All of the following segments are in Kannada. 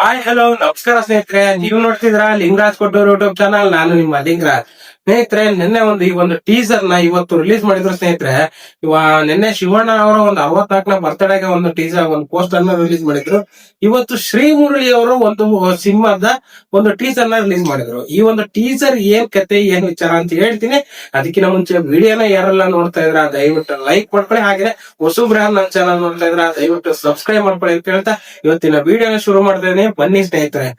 ಹಾಯ್ ಹಲೋ ನಮಸ್ಕಾರ ಸ್ನೇಹಿತರೆ, ನೀವು ನೋಡ್ತಿದ್ರ ಲಿಂಗರಾಜ್ ಕೊಟ್ಟೂರು ಯೂಟ್ಯೂಬ್ ಚಾನಲ್. ನಾನು ನಿಮ್ಮ ಲಿಂಗರಾಜ್. ಸ್ನೇಹಿತರೆ, ನಿನ್ನೆ ಈ ಒಂದು ಟೀಸರ್ ನ ಇವತ್ತು ರಿಲೀಸ್ ಮಾಡಿದ್ರು ಸ್ನೇಹಿತರೆ. ನಿನ್ನೆ ಶಿವಣ್ಣ ಅವರ ಒಂದು 64ನೇ ಬರ್ತ್ಡೇಗೆ ಒಂದು ಟೀಸರ್, ಒಂದು ಪೋಸ್ಟರ್ ಅನ್ನ ರಿಲೀಸ್ ಮಾಡಿದ್ರು. ಇವತ್ತು ಶ್ರೀ ಮುರಳಿ ಅವರು ಒಂದು ಸಿನಿಮಾದ ಒಂದು ಟೀಸರ್ ನ ರಿಲೀಸ್ ಮಾಡಿದ್ರು. ಈ ಒಂದು ಟೀಸರ್ ಏನ್ ಕತೆ, ಏನ್ ವಿಚಾರ ಅಂತ ಹೇಳ್ತೀನಿ. ಅದಕ್ಕಿಂತ ಮುಂಚೆ ವಿಡಿಯೋನ ಯಾರೆಲ್ಲ ನೋಡ್ತಾ ಇದ್ರ ದಯವಿಟ್ಟು ಲೈಕ್ ಮಾಡ್ಕೊಳ್ಳಿ. ಹಾಗೆ ಹೊಸಬ್ರು ನನ್ನ ಚಾನಲ್ ನೋಡ್ತಾ ಇದ್ರ ದಯವಿಟ್ಟು ಸಬ್ಸ್ಕ್ರೈಬ್ ಮಾಡ್ಕೊಳ್ಳಿ ಅಂತ ಹೇಳ್ತಾ ಇವತ್ತಿನ ವಿಡಿಯೋನ ಶುರು ಮಾಡ್ತೇನೆ. ಬನ್ನಿ ಸ್ನೇಹಿತರೆ.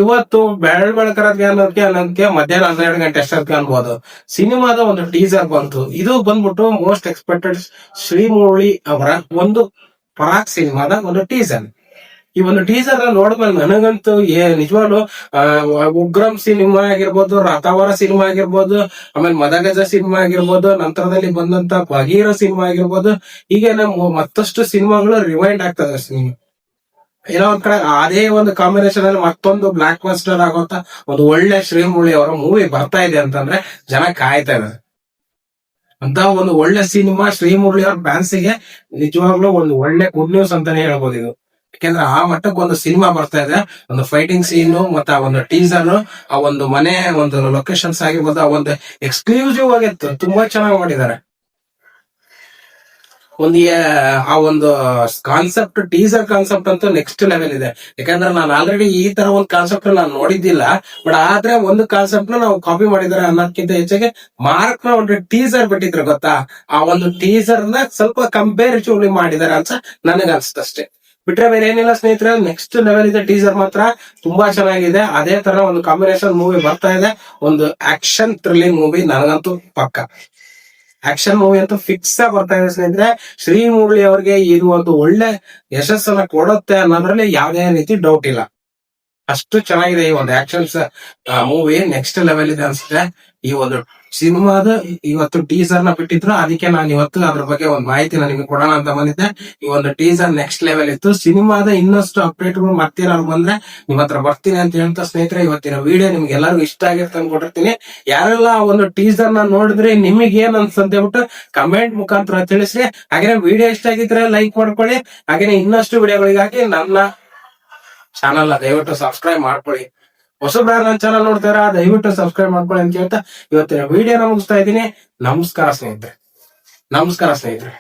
ಇವತ್ತು ಬೆಳಕರದ್ಗೆ ಅನ್ನೋದಕ್ಕೆ ಮಧ್ಯಾಹ್ನ 12 ಗಂಟೆ ಅಷ್ಟೊತ್ತಿಗೆ ಅನ್ಬೋದು ಸಿನಿಮಾದ ಒಂದು ಟೀಸರ್ ಬಂತು. ಇದು ಬಂದ್ಬಿಟ್ಟು ಮೋಸ್ಟ್ ಎಕ್ಸ್ಪೆಕ್ಟೆಡ್ ಶ್ರೀ ಮುರಳಿ ಅವರ ಒಂದು ಪರಾಕ್ ಸಿನಿಮಾದ ಒಂದು ಟೀಸರ್. ಈ ಒಂದು ಟೀಸರ್ ನೋಡಿದ್ಮೇಲೆ ನನಗಂತೂ ನಿಜವಾಗ್ಲು ಉಗ್ರಂ ಸಿನಿಮಾ ಆಗಿರ್ಬೋದು, ರಥವರ ಸಿನಿಮಾ ಆಗಿರ್ಬೋದು, ಆಮೇಲೆ ಮದಗಜ ಸಿನಿಮಾ ಆಗಿರ್ಬೋದು, ನಂತರದಲ್ಲಿ ಬಂದಂತ ಬಗೀರ ಸಿನಿಮಾ ಆಗಿರ್ಬೋದು, ಹೀಗೆ ಮತ್ತಷ್ಟು ಸಿನಿಮಾಗಳು ರಿವೈಂಡ್ ಆಗ್ತದೆ. ಸಿನಿಮಾ ಏನೋ ಒಂದ್ ಕಡೆ ಅದೇ ಒಂದು ಕಾಂಬಿನೇಷನ್ ಅಲ್ಲಿ ಮತ್ತೊಂದು ಬ್ಲಾಕ್ ಬಸ್ಟರ್ ಆಗುವಂತ ಒಂದು ಒಳ್ಳೆ ಶ್ರೀ ಮುರಳಿ ಅವರ ಮೂವಿ ಬರ್ತಾ ಇದೆ ಅಂತಂದ್ರೆ ಜನ ಕಾಯ್ತಾ ಇದ್ದಾರೆ. ಅಂತ ಒಂದು ಒಳ್ಳೆ ಸಿನಿಮಾ ಶ್ರೀ ಮುರಳಿ ಅವ್ರ ಫ್ಯಾನ್ಸಿಗೆ ನಿಜವಾಗ್ಲೂ ಒಂದು ಒಳ್ಳೆ ಗುಡ್ ನ್ಯೂಸ್ ಅಂತಾನೆ ಹೇಳ್ಬೋದು ಇದು. ಯಾಕೆಂದ್ರೆ ಆ ಮಟ್ಟಕ್ಕೆ ಒಂದು ಸಿನಿಮಾ ಬರ್ತಾ ಇದೆ. ಒಂದು ಫೈಟಿಂಗ್ ಸೀನ್ ಮತ್ತೆ ಆ ಒಂದು ಟೀಸರ್, ಆ ಒಂದು ಮನೆ ಒಂದು ಲೊಕೇಶನ್ಸ್ ಆಗಿರ್ಬೋದು, ಆ ಒಂದು ಎಕ್ಸ್ಕ್ಲೂಸಿವ್ ಆಗಿತ್ತು. ತುಂಬಾ ಚೆನ್ನಾಗಿ ಮಾಡಿದ್ದಾರೆ. ಆ ಒಂದು ಕಾನ್ಸೆಪ್ಟ್, ಟೀಸರ್ ಕಾನ್ಸೆಪ್ಟ್ ಅಂತೂ ನೆಕ್ಸ್ಟ್ ಲೆವೆಲ್ ಇದೆ. ಯಾಕಂದ್ರೆ ನಾನು ಆಲ್ರೆಡಿ ಈ ತರ ಒಂದು ಕಾನ್ಸೆಪ್ಟ್ ನಾನು ನೋಡಿದ್ದಿಲ್ಲ. ಬಟ್ ಆದ್ರೆ ಒಂದು ಕಾನ್ಸೆಪ್ಟ್ ನ ನಾವು ಕಾಪಿ ಮಾಡಿದಾರೆ ಅನ್ನೋದಕ್ಕಿಂತ ಹೆಚ್ಚಾಗಿ ಮಾರ್ಕ್ ನ ಒಂದು ಟೀಸರ್ ಬಿಟ್ಟಿದ್ರೆ ಗೊತ್ತಾ, ಆ ಒಂದು ಟೀಸರ್ ನ ಸ್ವಲ್ಪ ಕಂಪೇರಿಟಿವ್ಲಿ ಮಾಡಿದಾರೆ ಅಂತ ನನಗೆ ಅನ್ಸುತ್ತಷ್ಟೇ. ಬಿಟ್ರೆ ಬೇರೆ ಏನಿಲ್ಲ ಸ್ನೇಹಿತರೆ. ನೆಕ್ಸ್ಟ್ ಲೆವೆಲ್ ಇದೆ. ಟೀಸರ್ ಮಾತ್ರ ತುಂಬಾ ಚೆನ್ನಾಗಿದೆ. ಅದೇ ತರ ಒಂದು ಕಾಂಬಿನೇಷನ್ ಮೂವಿ ಬರ್ತಾ ಇದೆ. ಒಂದು ಆಕ್ಷನ್ ಥ್ರಿಲ್ಲಿಂಗ್ ಮೂವಿ. ನನಗಂತೂ ಪಕ್ಕ ಆಕ್ಷನ್ ಮೂವಿ ಅಂತೂ ಫಿಕ್ಸ್ ಆಗಿ ಬರ್ತಾ ಇದೆ ಸ್ನೇಹಿತರೆ. ಶ್ರೀ ಮುರಳಿ ಅವ್ರಿಗೆ ಇದು ಒಂದು ಒಳ್ಳೆ ಯಶಸ್ಸನ್ನ ಕೊಡುತ್ತೆ ಅನ್ನೋದ್ರಲ್ಲಿ ಯಾವುದೇ ರೀತಿ ಡೌಟ್ ಇಲ್ಲ. ಅಷ್ಟು ಚೆನ್ನಾಗಿದೆ ಈ ಒಂದು ಆಕ್ಷನ್ಸ್ ಮೂವಿ. ನೆಕ್ಸ್ಟ್ ಲೆವೆಲ್ ಇದೆ ಅನ್ಸುತ್ತೆ. ಈ ಒಂದು ಸಿನಿಮಾದ ಇವತ್ತು ಟೀಸರ್ ನ ಬಿಟ್ಟಿದ್ರು, ಅದಕ್ಕೆ ನಾನು ಇವತ್ತು ಅದ್ರ ಬಗ್ಗೆ ಒಂದು ಮಾಹಿತಿ ನಿಮಗೆ ಕೊಡೋಣ ಅಂತ ಬಂದಿದ್ದೆ. ಈ ಒಂದು ಟೀಸರ್ ನೆಕ್ಸ್ಟ್ ಲೆವೆಲ್ ಇತ್ತು. ಸಿನಿಮಾದ ಇನ್ನಷ್ಟು ಅಪ್ಡೇಟ್ಗಳು ಮತ್ತೇನಾದ್ರು ಬಂದ್ರೆ ನಿಮ್ ಹತ್ರ ಬರ್ತೀನಿ ಅಂತ ಹೇಳ್ತಾ ಸ್ನೇಹಿತರೆ, ಇವತ್ತಿನ ವಿಡಿಯೋ ನಿಮ್ಗೆ ಎಲ್ಲರಿಗೂ ಇಷ್ಟ ಆಗಿರುತ್ತೆ ಅನ್ಕೊಂಡಿರ್ತೀನಿ. ಯಾರೆಲ್ಲ ಆ ಒಂದು ಟೀಸರ್ ನ ನೋಡಿದ್ರೆ ನಿಮಗೆ ಏನ್ ಅನ್ಸಂತ ಹೇಳ್ಬಿಟ್ಟು ಕಮೆಂಟ್ ಮುಖಾಂತರ ತಿಳಿಸ್ರಿ. ಹಾಗೆ ವಿಡಿಯೋ ಇಷ್ಟ ಆಗಿದ್ರೆ ಲೈಕ್ ಮಾಡ್ಕೊಳ್ಳಿ. ಹಾಗೆ ಇನ್ನಷ್ಟು ವಿಡಿಯೋಗಳಿಗಾಗಿ ನನ್ನ ಚಾನಲ್ ದಯವಿಟ್ಟು ಸಬ್ಸ್ಕ್ರೈಬ್ ಮಾಡ್ಕೊಳ್ಳಿ. ಹೊಸಬ್ರು ನನ್ನ ಚಾನಲ್ ನೋಡ್ತಾರ ದಯವಿಟ್ಟು ಸಬ್ಸ್ಕ್ರೈಬ್ ಮಾಡ್ಕೊಳ್ಳಿ ಅಂತ ಹೇಳ್ತಾ ಇವತ್ತಿನ ವಿಡಿಯೋನ ಮುಗಿಸ್ತಾ ಇದ್ದೀನಿ. ನಮಸ್ಕಾರ ಸ್ನೇಹಿತರೆ.